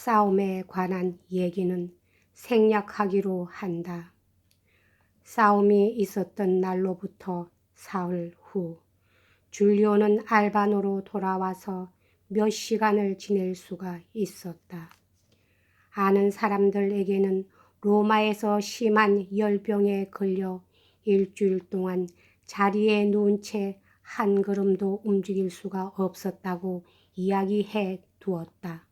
싸움에 관한 얘기는 생략하기로 한다. 싸움이 있었던 날로부터 사흘 후 줄리오는 알바노로 돌아와서 몇 시간을 지낼 수가 있었다. 아는 사람들에게는 로마에서 심한 열병에 걸려 일주일 동안 자리에 누운 채 한 걸음도 움직일 수가 없었다고 이야기해 두었다.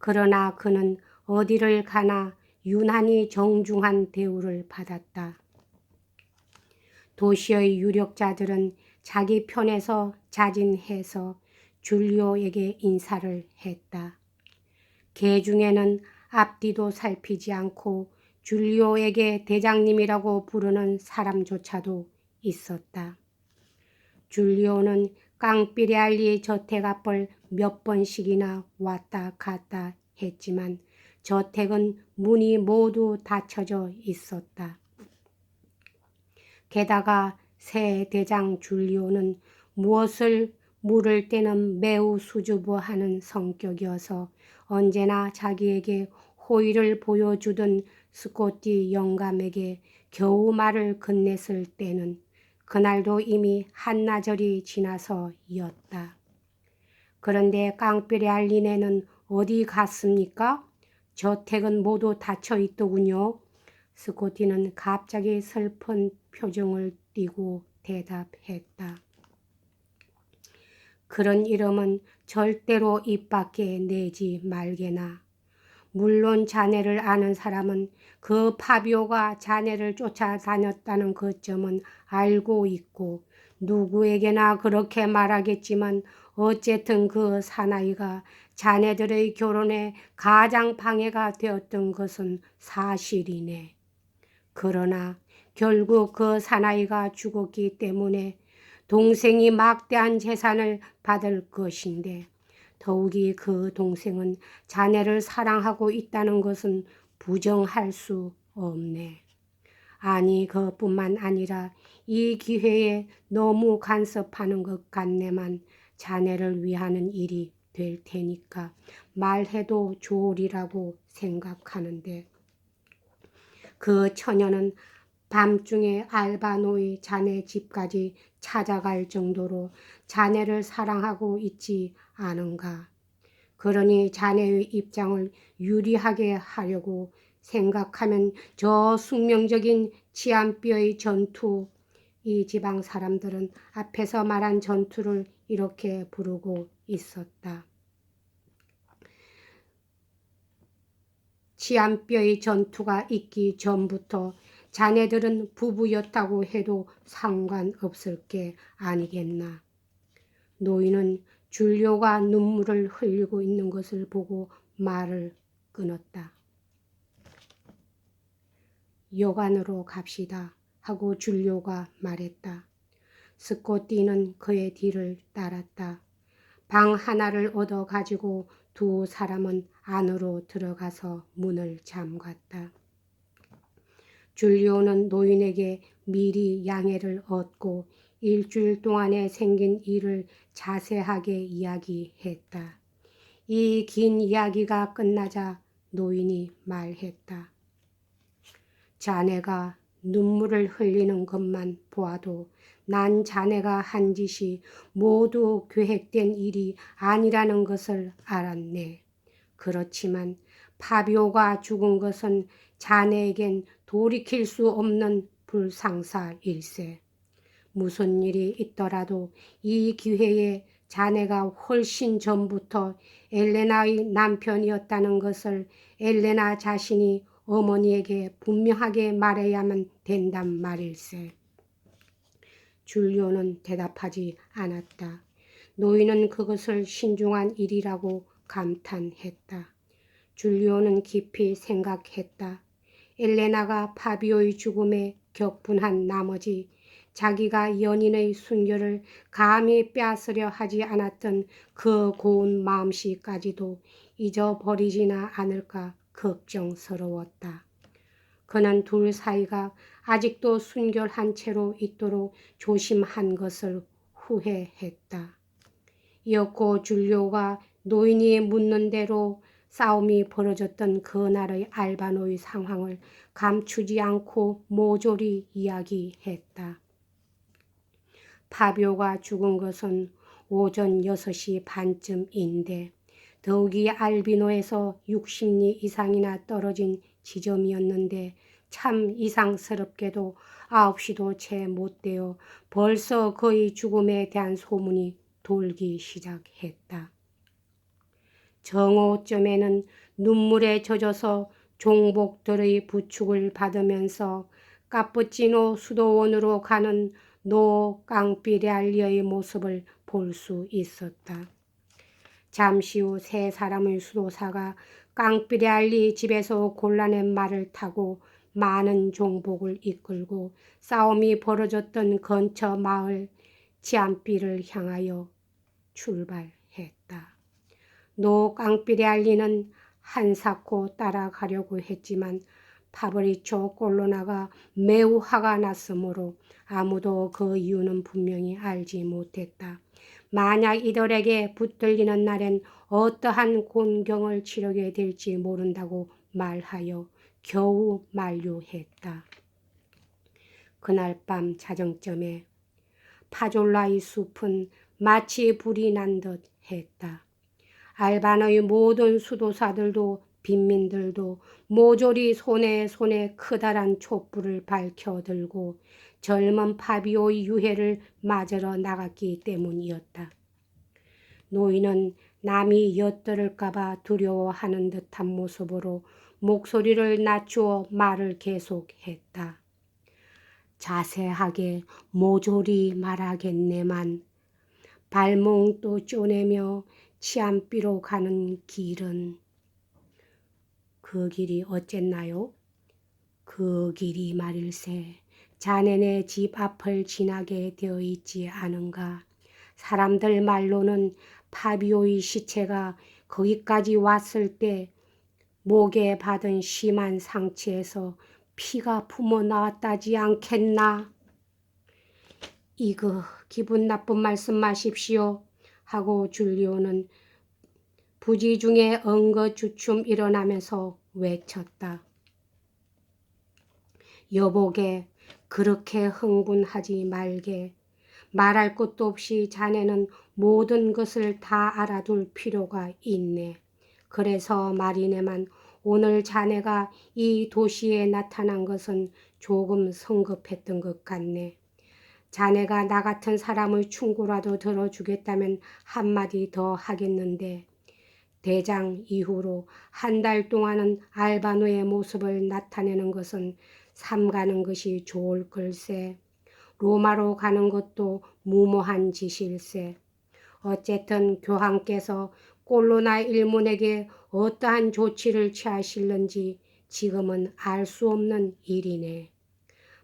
그러나 그는 어디를 가나 유난히 정중한 대우를 받았다. 도시의 유력자들은 자기 편에서 자진해서 줄리오에게 인사를 했다. 개 중에는 앞뒤도 살피지 않고 줄리오에게 대장님이라고 부르는 사람조차도 있었다. 줄리오는 깡피레알리 저택 앞을 몇 번씩이나 왔다 갔다 했지만 저택은 문이 모두 닫혀져 있었다. 게다가 새 대장 줄리오는 무엇을 물을 때는 매우 수줍어하는 성격이어서 언제나 자기에게 호의를 보여주던 스코티 영감에게 겨우 말을 건넸을 때는 그날도 이미 한나절이 지나서였다. 그런데 깡피레알리네는 어디 갔습니까? 저택은 모두 닫혀 있더군요. 스코티는 갑자기 슬픈 표정을 띠고 대답했다. 그런 이름은 절대로 입 밖에 내지 말게나. 물론 자네를 아는 사람은 그 파비오가 자네를 쫓아다녔다는 그 점은 알고 있고 누구에게나 그렇게 말하겠지만 어쨌든 그 사나이가 자네들의 결혼에 가장 방해가 되었던 것은 사실이네. 그러나 결국 그 사나이가 죽었기 때문에 동생이 막대한 재산을 받을 것인데 더욱이 그 동생은 자네를 사랑하고 있다는 것은 부정할 수 없네. 아니 그뿐만 아니라 이 기회에 너무 간섭하는 것 같네만 자네를 위하는 일이 될 테니까 말해도 좋으리라고 생각하는데 그 처녀는 밤중에 알바노의 자네 집까지 찾아갈 정도로 자네를 사랑하고 있지 않은가. 그러니 자네의 입장을 유리하게 하려고 생각하면 저 숙명적인 치안뼈의 전투, 이 지방 사람들은 앞에서 말한 전투를 이렇게 부르고 있었다. 치안뼈의 전투가 있기 전부터 자네들은 부부였다고 해도 상관없을 게 아니겠나. 노인은 줄리오가 눈물을 흘리고 있는 것을 보고 말을 끊었다. 여관으로 갑시다 하고 줄리오가 말했다. 스코티는 그의 뒤를 따랐다. 방 하나를 얻어 가지고 두 사람은 안으로 들어가서 문을 잠갔다. 줄리오는 노인에게 미리 양해를 얻고 일주일 동안에 생긴 일을 자세하게 이야기했다. 이 긴 이야기가 끝나자 노인이 말했다. 자네가 눈물을 흘리는 것만 보아도 난 자네가 한 짓이 모두 계획된 일이 아니라는 것을 알았네. 그렇지만 파비오가 죽은 것은 자네에겐 돌이킬 수 없는 불상사일세. 무슨 일이 있더라도 이 기회에 자네가 훨씬 전부터 엘레나의 남편이었다는 것을 엘레나 자신이 어머니에게 분명하게 말해야만 된단 말일세. 줄리오는 대답하지 않았다. 노인은 그것을 신중한 일이라고 감탄했다. 줄리오는 깊이 생각했다. 엘레나가 파비오의 죽음에 격분한 나머지 자기가 연인의 순결을 감히 빼앗으려 하지 않았던 그 고운 마음씨까지도 잊어버리지나 않을까 걱정스러웠다. 그는 둘 사이가 아직도 순결한 채로 있도록 조심한 것을 후회했다. 이었고 줄리오가 노인이 묻는 대로 싸움이 벌어졌던 그날의 알바노의 상황을 감추지 않고 모조리 이야기했다. 파비오가 죽은 것은 오전 6시 반쯤인데 더욱이 알비노에서 60리 이상이나 떨어진 지점이었는데 참 이상스럽게도 9시도 채 못되어 벌써 그의 죽음에 대한 소문이 돌기 시작했다. 정오쯤에는 눈물에 젖어서 종복들의 부축을 받으면서 카푸치노 수도원으로 가는 노 깡피레알리의 모습을 볼 수 있었다. 잠시 후 세 사람의 수도사가 깡피레알리 집에서 골라낸 말을 타고 많은 종복을 이끌고 싸움이 벌어졌던 근처 마을 치안비를 향하여 출발했다. 노 깡피레알리는 한사코 따라가려고 했지만 파브리초 꼴로나가 매우 화가 났으므로 아무도 그 이유는 분명히 알지 못했다. 만약 이들에게 붙들리는 날엔 어떠한 곤경을 치르게 될지 모른다고 말하여 겨우 만류했다. 그날 밤 자정쯤에 파졸라의 숲은 마치 불이 난 듯 했다. 알바노의 모든 수도사들도 빈민들도 모조리 손에 커다란 촛불을 밝혀 들고 젊은 파비오의 유해를 맞으러 나갔기 때문이었다. 노인은 남이 엿들을까봐 두려워하는 듯한 모습으로 목소리를 낮추어 말을 계속했다. 자세하게 모조리 말하겠네만 발몽도 쪼내며 치안비로 가는 길은 그 길이 어쨌나요? 그 길이 말일세 자네네 집 앞을 지나게 되어 있지 않은가? 사람들 말로는 파비오의 시체가 거기까지 왔을 때 목에 받은 심한 상처에서 피가 품어 나왔다지 않겠나? 이거 기분 나쁜 말씀 마십시오 하고 줄리오는 부지 중에 엉거주춤 일어나면서 외쳤다. 여보게 그렇게 흥분하지 말게. 말할 것도 없이 자네는 모든 것을 다 알아둘 필요가 있네. 그래서 말이네만 오늘 자네가 이 도시에 나타난 것은 조금 성급했던 것 같네. 자네가 나 같은 사람의 충고라도 들어주겠다면 한마디 더 하겠는데 대장 이후로 한 달 동안은 알바노의 모습을 나타내는 것은 삼가는 것이 좋을 걸세. 로마로 가는 것도 무모한 짓일세. 어쨌든 교황께서 꼴로나 일문에게 어떠한 조치를 취하실는지 지금은 알 수 없는 일이네.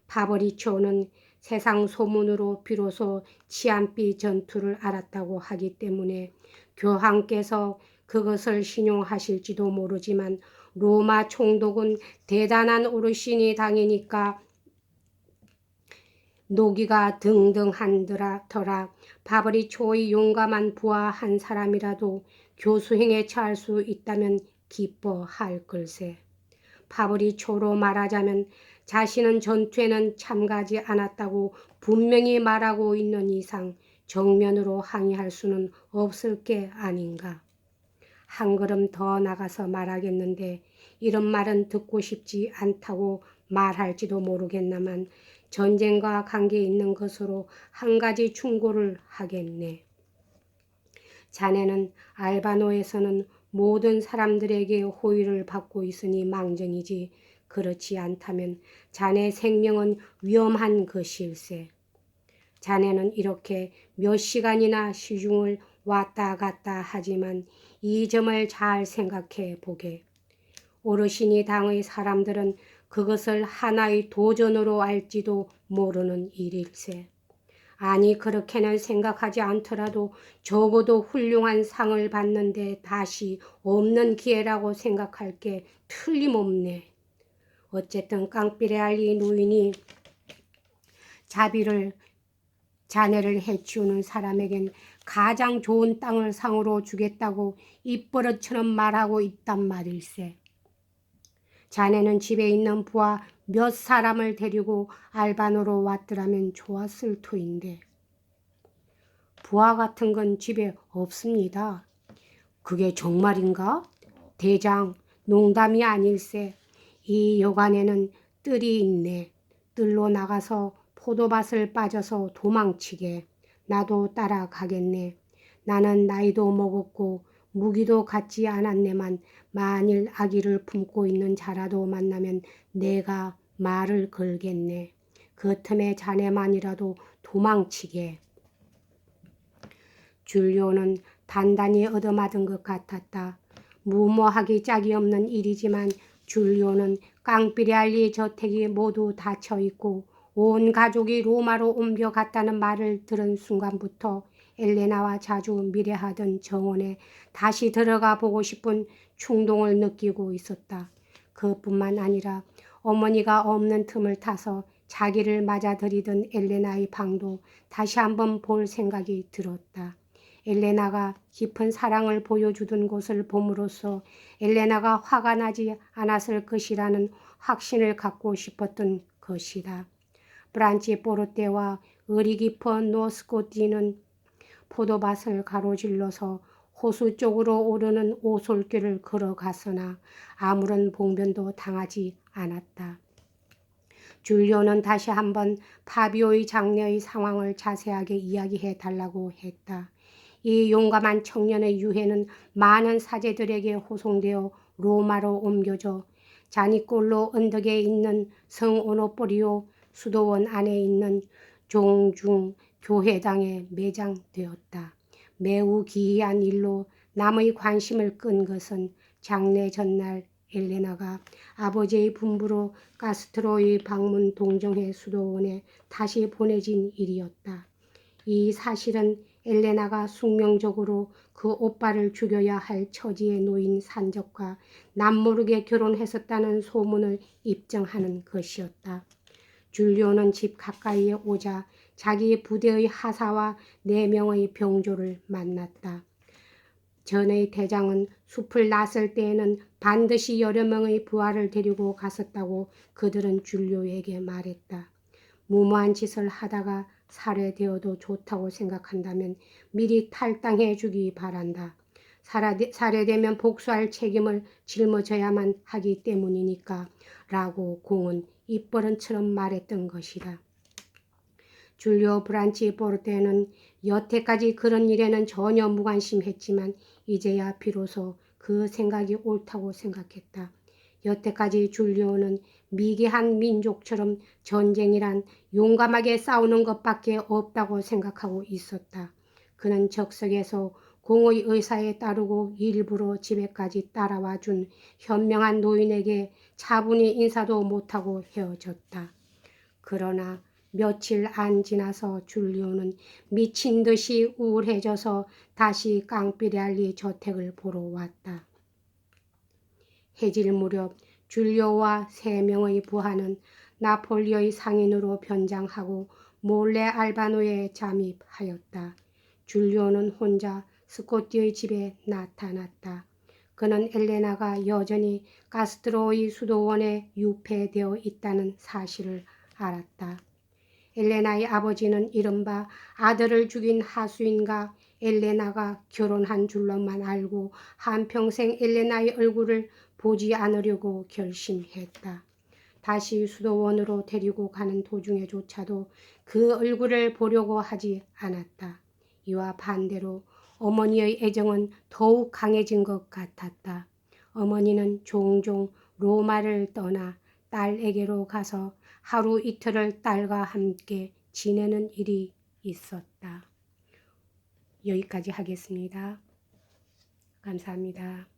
파브리초는 세상 소문으로 비로소 치안비 전투를 알았다고 하기 때문에 교황께서 그것을 신용하실지도 모르지만 로마 총독은 대단한 어르신이 당이니까 노기가 등등한더라. 파브리초의 용감한 부하 한 사람이라도 교수행에 처할 수 있다면 기뻐할 걸세. 파브리초로 말하자면 자신은 전투에는 참가하지 않았다고 분명히 말하고 있는 이상 정면으로 항의할 수는 없을 게 아닌가. 한 걸음 더 나가서 말하겠는데 이런 말은 듣고 싶지 않다고 말할지도 모르겠나만 전쟁과 관계 있는 것으로 한 가지 충고를 하겠네. 자네는 알바노에서는 모든 사람들에게 호의를 받고 있으니 망정이지 그렇지 않다면 자네 생명은 위험한 것일세. 자네는 이렇게 몇 시간이나 시중을 왔다 갔다 하지만 이 점을 잘 생각해 보게. 어르신이 당의 사람들은 그것을 하나의 도전으로 알지도 모르는 일일세. 아니 그렇게는 생각하지 않더라도 적어도 훌륭한 상을 받는데 다시 없는 기회라고 생각할 게 틀림없네. 어쨌든 깡피레알리 노인이 자네를 해치우는 사람에겐 가장 좋은 땅을 상으로 주겠다고 입버릇처럼 말하고 있단 말일세. 자네는 집에 있는 부하 몇 사람을 데리고 알바노로 왔더라면 좋았을 터인데. 부하 같은 건 집에 없습니다. 그게 정말인가? 대장, 농담이 아닐세. 이 여간에는 뜰이 있네. 뜰로 나가서 포도밭을 빠져서 도망치게. 나도 따라가겠네. 나는 나이도 먹었고 무기도 갖지 않았네만 만일 아기를 품고 있는 자라도 만나면 내가 말을 걸겠네. 그 틈에 자네만이라도 도망치게. 줄리오는 단단히 얻어맞은 것 같았다. 무모하기 짝이 없는 일이지만 줄리오는 깡피레알리 저택이 모두 닫혀 있고 온 가족이 로마로 옮겨갔다는 말을 들은 순간부터 엘레나와 자주 미래하던 정원에 다시 들어가 보고 싶은 충동을 느끼고 있었다. 그뿐만 아니라 어머니가 없는 틈을 타서 자기를 맞아들이던 엘레나의 방도 다시 한번 볼 생각이 들었다. 엘레나가 깊은 사랑을 보여주던 곳을 봄으로써 엘레나가 화가 나지 않았을 것이라는 확신을 갖고 싶었던 것이다. 브란치 포르테와 의리 깊은 노스코티는 포도밭을 가로질러서 호수 쪽으로 오르는 오솔길을 걸어갔으나 아무런 봉변도 당하지 않았다. 줄리오는 다시 한번 파비오의 장례의 상황을 자세하게 이야기해 달라고 했다. 이 용감한 청년의 유해는 많은 사제들에게 호송되어 로마로 옮겨져 자니꼴로 언덕에 있는 성 오노포리오 수도원 안에 있는 종중 교회당에 매장되었다. 매우 기이한 일로 남의 관심을 끈 것은 장례 전날 엘레나가 아버지의 분부로 카스트로의 방문 동정회 수도원에 다시 보내진 일이었다. 이 사실은 엘레나가 숙명적으로 그 오빠를 죽여야 할 처지에 놓인 산적과 남모르게 결혼했었다는 소문을 입증하는 것이었다. 줄리오는 집 가까이에 오자 자기 부대의 하사와 4명의 병조를 만났다. 전의 대장은 숲을 났을 때에는 반드시 여러 명의 부하를 데리고 갔었다고 그들은 줄리오에게 말했다. 무모한 짓을 하다가 살해되어도 좋다고 생각한다면 미리 탈당해 주기 바란다. 살해되면 복수할 책임을 짊어져야만 하기 때문이니까 라고 공은 입버릇처럼 말했던 것이다. 줄리오 브란치 포르테는 여태까지 그런 일에는 전혀 무관심했지만 이제야 비로소 그 생각이 옳다고 생각했다. 여태까지 줄리오는 미개한 민족처럼 전쟁이란 용감하게 싸우는 것밖에 없다고 생각하고 있었다. 그는 적석에서 공의 의사에 따르고 일부러 집에까지 따라와 준 현명한 노인에게 차분히 인사도 못하고 헤어졌다. 그러나 며칠 안 지나서 줄리오는 미친 듯이 우울해져서 다시 깡피레알리 저택을 보러 왔다. 해질 무렵 줄리오와 3명의 부하는 나폴리의 상인으로 변장하고 몰래 알바노에 잠입하였다. 줄리오는 혼자 스코티의 집에 나타났다. 그는 엘레나가 여전히 카스트로의 수도원에 유폐되어 있다는 사실을 알았다. 엘레나의 아버지는 이른바 아들을 죽인 하수인과 엘레나가 결혼한 줄로만 알고 한평생 엘레나의 얼굴을 보지 않으려고 결심했다. 다시 수도원으로 데리고 가는 도중에조차도 그 얼굴을 보려고 하지 않았다. 이와 반대로 어머니의 애정은 더욱 강해진 것 같았다. 어머니는 종종 로마를 떠나 딸에게로 가서 하루 이틀을 딸과 함께 지내는 일이 있었다. 여기까지 하겠습니다. 감사합니다.